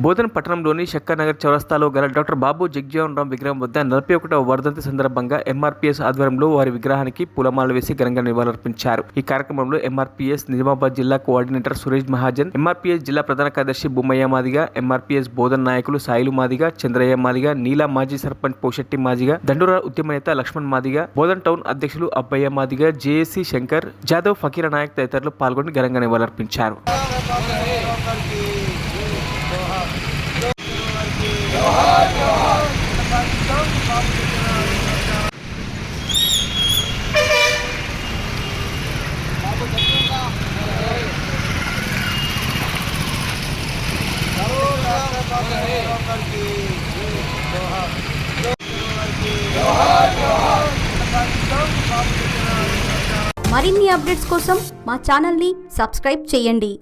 బోధన్ పట్టణంలోని శక్కర్ నగర్ చౌరస్తాలో గల డాక్టర్ బాబు జగ్జీవన్ రామ్ విగ్రహం వద్ద 41వ వర్ధంతి సందర్భంగా ఎంఆర్పీఎస్ ఆధ్వర్యంలో వారి విగ్రహానికి పూలమాలలు వేసి ఘనంగా నివాళులర్పించారు. ఈ కార్యక్రమంలో ఎంఆర్పీఎస్ నిజామాబాద్ జిల్లా కోఆర్డినేటర్ సురేష్ మహాజన్, ఎంఆర్పీఎస్ జిల్లా ప్రధాన కార్యదర్శి బొమ్మయ్య మాదిగ, ఎంఆర్పీఎస్ బోధన్ నాయకులు సాయిలు మాదిగ, చంద్రయ్య మాదిగ, నీలా మాజీ సర్పంచ్ పోషెట్టి మాదిగ, దండోరా ఉద్యమ నేత లక్ష్మణ్ మాదిగ, బోధన్ టౌన్ అధ్యక్షులు అబ్బయ్య మాదిగ, జేఏసీ శంకర్, జాదవ్, ఫకీర నాయక్ తదితరులు పాల్గొని ఘనంగా నివాళులర్పించారు. మరిన్ని అప్డేట్స్ కోసం మా ఛానల్ని సబ్స్క్రైబ్ చేయండి.